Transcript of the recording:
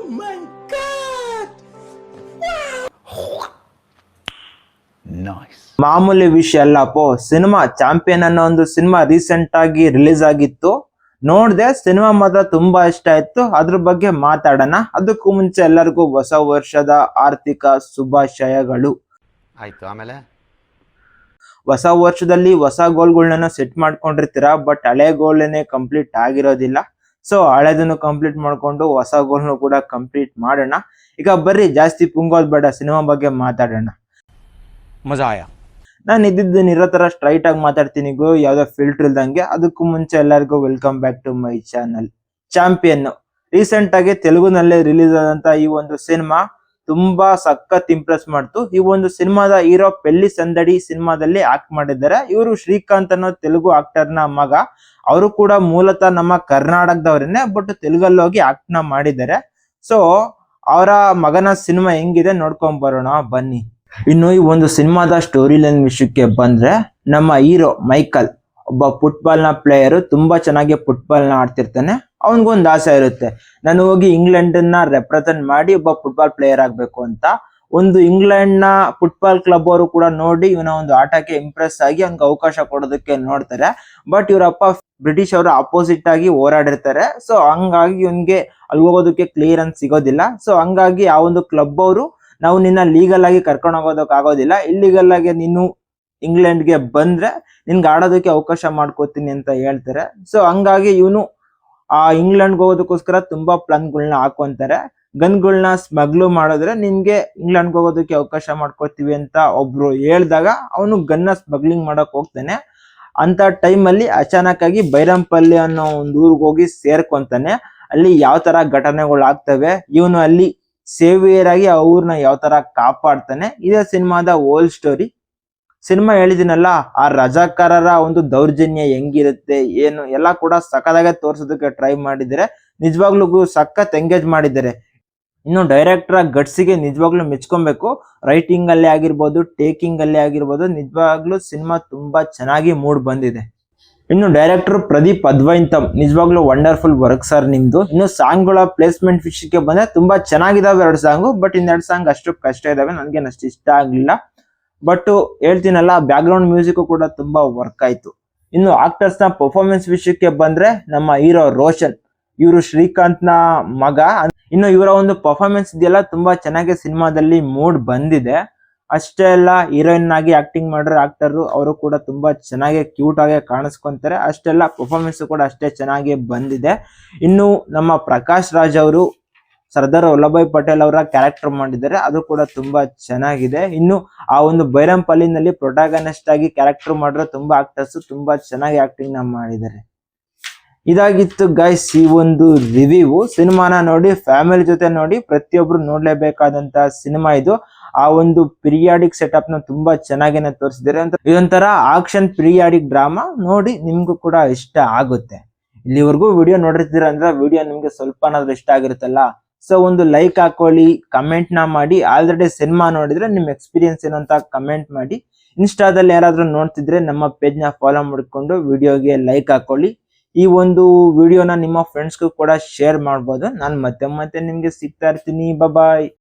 my god! Nice. ಮಾಮೂಲಿ ವಿಷಯ ಅಲ್ಲಪ್ಪೋ. Cinema champion ಅನ್ನೋ ಒಂದು ಸಿನಿಮಾ ರೀಸೆಂಟ್ ಆಗಿ ರಿಲೀಸ್ ಆಗಿತ್ತು. ನೋಡ್ದೆ, ಸಿನಿಮಾ ಮಾತ್ರ ತುಂಬಾ ಇಷ್ಟ ಆಯ್ತು. ಅದ್ರ ಬಗ್ಗೆ ಮಾತಾಡೋಣ. ಅದಕ್ಕೂ ಮುಂಚೆ ಎಲ್ಲರಿಗೂ ಹೊಸ ವರ್ಷದ ಆರ್ಥಿಕ ಶುಭಾಶಯಗಳು. ಆಯ್ತು. ಆಮೇಲೆ ಹೊಸ ವರ್ಷದಲ್ಲಿ ಹೊಸ ಗೋಲ್ಗಳನ್ನ ಸೆಟ್ ಮಾಡ್ಕೊಂಡಿರ್ತೀರಾ, ಬಟ್ ಹಳೆ ಗೋಲ್ನೇ ಕಂಪ್ಲೀಟ್ ಆಗಿರೋದಿಲ್ಲ. ಸೊ ಹಳೆದನ್ನು ಕಂಪ್ಲೀಟ್ ಮಾಡ್ಕೊಂಡು ಹೊಸ ಗೋಲ್ನು ಕೂಡ ಕಂಪ್ಲೀಟ್ ಮಾಡೋಣ. ಈಗ ಬರ್ರಿ, ಜಾಸ್ತಿ ಪುಂಗೋದ್ ಬೇಡ, ಸಿನಿಮಾ ಬಗ್ಗೆ ಮಾತಾಡೋಣ. ಮಜಾ ಆಯಾ. ನಾನು ಇದ್ದಿದ್ದು ಇರೋ ತರ ಸ್ಟ್ರೈಟ್ ಆಗಿ ಮಾತಾಡ್ತೀನಿ, ಯಾವ್ದೋ ಫಿಲ್ಟರ್ ಇಲ್ದಂಗೆ. ಅದಕ್ಕೂ ಮುಂಚೆ ಎಲ್ಲರಿಗೂ welcome back to my channel. Champion recent ಆಗಿ ತೆಲುಗುನಲ್ಲೇ ರಿಲೀಸ್ ಆದಂತ ಈ ಒಂದು ಸಿನಿಮಾ ತುಂಬಾ ಸಖತ್ ಇಂಪ್ರೆಸ್ ಮಾಡ್ತು. ಈ ಒಂದು ಸಿನಿಮಾದ ಹೀರೋ ಪೆಲ್ಲಿ ಸಂದಡಿ ಸಿನಿಮಾದಲ್ಲಿ ಆಕ್ಟ್ ಮಾಡಿದ್ದಾರೆ. ಇವರು ಶ್ರೀಕಾಂತ್ ಅನ್ನೋ ತೆಲುಗು ಆಕ್ಟರ್ ನ ಮಗ. ಅವರು ಕೂಡ ಮೂಲತಃ ನಮ್ಮ ಕರ್ನಾಟಕದವರೇನೆ, ಬಟ್ ತೆಲುಗಲ್ಲಿ ಹೋಗಿ ಆಕ್ಟ್ ನ ಮಾಡಿದ್ದಾರೆ. ಸೊ ಅವರ ಮಗನ ಸಿನಿಮಾ ಹೆಂಗಿದೆ ನೋಡ್ಕೊಂಡ್ ಬರೋಣ ಬನ್ನಿ. ಇನ್ನು ಈ ಒಂದು ಸಿನಿಮಾದ ಸ್ಟೋರಿ ಲೈನ್ ವಿಷಯಕ್ಕೆ ಬಂದ್ರೆ, ನಮ್ಮ ಹೀರೋ ಮೈಕಲ್ ಒಬ್ಬ ಫುಟ್ಬಾಲ್ ನ ಪ್ಲೇಯರ್. ತುಂಬಾ ಚೆನ್ನಾಗಿ ಫುಟ್ಬಾಲ್ ನ ಆಡ್ತಿರ್ತಾನೆ. ಅವನಿಗೊಂದು ಆಸೆ ಇರುತ್ತೆ, ನಾನು ಹೋಗಿ ಇಂಗ್ಲೆಂಡ್ ನ ರೆಪ್ರೆಸೆಂಟ್ ಮಾಡಿ ಒಬ್ಬ ಫುಟ್ಬಾಲ್ ಪ್ಲೇಯರ್ ಆಗ್ಬೇಕು ಅಂತ. ಒಂದು ಇಂಗ್ಲೆಂಡ್ ನ ಫುಟ್ಬಾಲ್ ಕ್ಲಬ್ ಅವರು ಕೂಡ ನೋಡಿ ಇವನ ಒಂದು ಆಟಕ್ಕೆ ಇಂಪ್ರೆಸ್ ಆಗಿ ಅವ್ನಿಗೆ ಅವಕಾಶ ಕೊಡೋದಕ್ಕೆ ನೋಡ್ತಾರೆ. ಬಟ್ ಇವರಪ್ಪ ಬ್ರಿಟಿಷ್ ಅವರು ಅಪೋಸಿಟ್ ಆಗಿ ಹೋರಾಡಿರ್ತಾರೆ. ಸೊ ಹಂಗಾಗಿ ಇವನ್ಗೆ ಅಲ್ಲಿ ಹೋಗೋದಕ್ಕೆ ಕ್ಲಿಯರೆನ್ಸ್ ಸಿಗೋದಿಲ್ಲ. ಸೊ ಹಂಗಾಗಿ ಆ ಒಂದು ಕ್ಲಬ್ ಅವರು, ನಾವು ನಿನ್ನ ಲೀಗಲ್ ಆಗಿ ಕರ್ಕೊಂಡು ಹೋಗೋದಕ್ಕೆ ಆಗೋದಿಲ್ಲ, ಇಲ್ಲಿಗಲ್ ಆಗಿ ನೀನು ಇಂಗ್ಲೆಂಡ್ಗೆ ಬಂದ್ರೆ ನಿನ್ಗೆ ಆಡೋದಕ್ಕೆ ಅವಕಾಶ ಮಾಡ್ಕೋತೀನಿ ಅಂತ ಹೇಳ್ತಾರೆ. ಸೊ ಹಂಗಾಗಿ ಇವನು ಆ ಇಂಗ್ಲೆಂಡ್ಗೆ ಹೋಗೋದಕ್ಕೋಸ್ಕರ ತುಂಬಾ ಪ್ಲಾನ್ಗಳನ್ನ ಹಾಕೊಂತಾರೆ. ಗನ್ಗಳನ್ನ ಸ್ಮಗ್ಲು ಮಾಡಿದ್ರೆ ನಿನ್ಗೆ ಇಂಗ್ಲೆಂಡ್ಗೆ ಹೋಗೋದಕ್ಕೆ ಅವಕಾಶ ಮಾಡ್ಕೊತೀವಿ ಅಂತ ಒಬ್ರು ಹೇಳ್ದಾಗ ಅವನು ಗನ್ನ ಸ್ಮಗ್ಲಿಂಗ್ ಮಾಡಕ್ ಹೋಗ್ತಾನೆ. ಅಂತ ಟೈಮಲ್ಲಿ ಅಚಾನಕ್ ಆಗಿ ಬೈರಂಪಲ್ಲಿ ಅನ್ನೋ ಒಂದು ಊರಿಗೆ ಹೋಗಿ ಸೇರ್ಕೊಂತಾನೆ. ಅಲ್ಲಿ ಯಾವ ತರ ಘಟನೆಗಳು ಆಗ್ತವೆ, ಇವನು ಅಲ್ಲಿ ಸೇವಿಯರ್ ಆಗಿ ಆ ಊರ್ನ ಯಾವ ತರ ಕಾಪಾಡ್ತಾನೆ, ಇದೇ ಸಿನಿಮಾದ ಹೋಲ್ ಸ್ಟೋರಿ. ಸಿನಿಮಾ ಹೇಳಿದಿನಲ್ಲ, ಆ ರಜಾಕಾರರ ಒಂದು ದೌರ್ಜನ್ಯ ಹೆಂಗಿರುತ್ತೆ ಏನು ಎಲ್ಲ ಕೂಡ ಸಖತ್ತಾಗೆ ತೋರ್ಸೋದಕ್ಕೆ ಟ್ರೈ ಮಾಡಿದ್ದಾರೆ. ನಿಜವಾಗ್ಲೂ ಸಖತ್ ಎಂಗೇಜ್ ಮಾಡಿದ್ದಾರೆ. ಇನ್ನು ಡೈರೆಕ್ಟರ್ ಗಟ್ಸಿಗೆ ನಿಜವಾಗ್ಲೂ ಮೆಚ್ಕೊಬೇಕು. ರೈಟಿಂಗ್ ಅಲ್ಲೇ ಆಗಿರ್ಬೋದು, ಟೇಕಿಂಗ್ ಅಲ್ಲೇ ಆಗಿರ್ಬೋದು, ನಿಜವಾಗ್ಲೂ ಸಿನಿಮಾ ತುಂಬಾ ಚೆನ್ನಾಗಿ ಮೂಡ್ ಬಂದಿದೆ. ಇನ್ನು ಡೈರೆಕ್ಟರ್ ಪ್ರದೀಪ್ ಅದ್ವೈತಂ, ನಿಜವಾಗ್ಲೂ ವಂಡರ್ಫುಲ್ ವರ್ಕ್ ಸರ್ ನಿಮ್ದು. ಇನ್ನು ಸಾಂಗ್ಗಳ ಪ್ಲೇಸ್ಮೆಂಟ್ ವಿಷಯಕ್ಕೆ ಬಂದ್ರೆ ತುಂಬಾ ಚೆನ್ನಾಗಿದಾವೆ 2 ಸಾಂಗು, ಬಟ್ ಇನ್ನೆರಡು ಸಾಂಗ್ ಅಷ್ಟು ಕಷ್ಟ ಇದಾವೆ, ನನ್ಗೆ ಅಷ್ಟು ಇಷ್ಟ ಆಗ್ಲಿಲ್ಲ. ಬಟ್ ಹೇಳ್ತೀನಲ್ಲ, ಬ್ಯಾಕ್ ಗ್ರೌಂಡ್ ಮ್ಯೂಸಿಕ್ ಕೂಡ ತುಂಬಾ ವರ್ಕ್ ಆಯ್ತು. ಇನ್ನು ಆಕ್ಟರ್ಸ್ ನ ಪರ್ಫಾರ್ಮೆನ್ಸ್ ವಿಷಯಕ್ಕೆ ಬಂದ್ರೆ, ನಮ್ಮ ಹೀರೋ ರೋಷನ್, ಇವರು ಶ್ರೀಕಾಂತ್ ನ ಮಗ. ಇನ್ನು ಇವರ ಒಂದು ಪರ್ಫಾರ್ಮೆನ್ಸ್ ಇದೆಯಲ್ಲ, ತುಂಬಾ ಚೆನ್ನಾಗಿ ಸಿನಿಮಾದಲ್ಲಿ ಮೂಡ್ ಬಂದಿದೆ. ಅಷ್ಟೇ ಅಲ್ಲ, ಹೀರೋಯಿನ್ ಆಗಿ ಆಕ್ಟಿಂಗ್ ಮಾಡಿರೋ ಆಕ್ಟರ್ ಅವರು ಕೂಡ ತುಂಬಾ ಚೆನ್ನಾಗಿ ಕ್ಯೂಟ್ ಆಗಿ ಕಾಣಿಸ್ಕೊಂತಾರೆ. ಅಷ್ಟೆಲ್ಲ ಪರ್ಫಾರ್ಮೆನ್ಸ್ ಕೂಡ ಅಷ್ಟೇ ಚೆನ್ನಾಗಿ ಬಂದಿದೆ. ಇನ್ನು ನಮ್ಮ ಪ್ರಕಾಶ್ ರಾಜ್ ಅವರು ಸರ್ದಾರ್ ವಲ್ಲಭಾಯ್ ಪಟೇಲ್ ಅವರ ಕ್ಯಾರೆಕ್ಟರ್ ಮಾಡಿದ್ದಾರೆ, ಅದು ಕೂಡ ತುಂಬಾ ಚೆನ್ನಾಗಿದೆ. ಇನ್ನು ಆ ಒಂದು ಬೈರಂಪಲ್ಲಿನಲ್ಲಿ ಪ್ರೊಟಾಗನಿಸ್ಟ್ ಆಗಿ ಕ್ಯಾರೆಕ್ಟರ್ ಮಾಡಿರೋ ತುಂಬಾ ಆಕ್ಟರ್ಸ್ ತುಂಬಾ ಚೆನ್ನಾಗಿ ಆಕ್ಟಿಂಗ್ ನ ಮಾಡಿದ್ದಾರೆ. ಇದಾಗಿತ್ತು ಗೈಸ್ ಈ ಒಂದು ರಿವ್ಯೂ. ಸಿನಿಮಾನ ನೋಡಿ, ಫ್ಯಾಮಿಲಿ ಜೊತೆ ನೋಡಿ, ಪ್ರತಿಯೊಬ್ರು ನೋಡ್ಲೇಬೇಕಾದಂತ ಸಿನಿಮಾ ಇದು. ಆ ಒಂದು ಪಿರಿಯಾಡಿಕ್ ಸೆಟಪ್ ನ ತುಂಬಾ ಚೆನ್ನಾಗಿನ ತೋರಿಸಿದ್ದಾರೆ ಅಂತ. ಇದೊಂಥರ ಆಕ್ಷನ್ ಪಿರಿಯಾಡಿಕ್ ಡ್ರಾಮಾ, ನೋಡಿ ನಿಮ್ಗೂ ಕೂಡ ಇಷ್ಟ ಆಗುತ್ತೆ. ಇಲ್ಲಿವರೆಗೂ ವಿಡಿಯೋ ನೋಡಿರ್ತೀರ ಅಂದ್ರೆ ವಿಡಿಯೋ ನಿಮ್ಗೆ ಸ್ವಲ್ಪನಾದ್ರೂ ಇಷ್ಟ ಆಗಿರುತ್ತಲ್ಲ. ಸೊ ಒಂದು ಲೈಕ್ ಹಾಕೊಳ್ಳಿ, ಕಮೆಂಟ್ ನ ಮಾಡಿ. ಆಲ್ರೆಡಿ ಸಿನಿಮಾ ನೋಡಿದ್ರೆ ನಿಮ್ ಎಕ್ಸ್ಪೀರಿಯನ್ಸ್ ಏನು ಅಂತ ಕಮೆಂಟ್ ಮಾಡಿ. ಇನ್ಸ್ಟಾದಲ್ಲಿ ಯಾರಾದ್ರೂ ನೋಡ್ತಿದ್ರೆ ನಮ್ಮ ಪೇಜ್ ನ ಫಾಲೋ ಮಾಡ್ಕೊಂಡು ವಿಡಿಯೋಗೆ ಲೈಕ್ ಹಾಕೊಳ್ಳಿ. ಈ ಒಂದು ವಿಡಿಯೋನ ನಿಮ್ಮ ಫ್ರೆಂಡ್ಸ್ಗೂ ಕೂಡ ಶೇರ್ ಮಾಡ್ಬೋದು. ನಾನು ಮತ್ತೆ ನಿಮ್ಗೆ ಸಿಗ್ತಾ ಇರ್ತೀನಿ. ಬಾಯ್.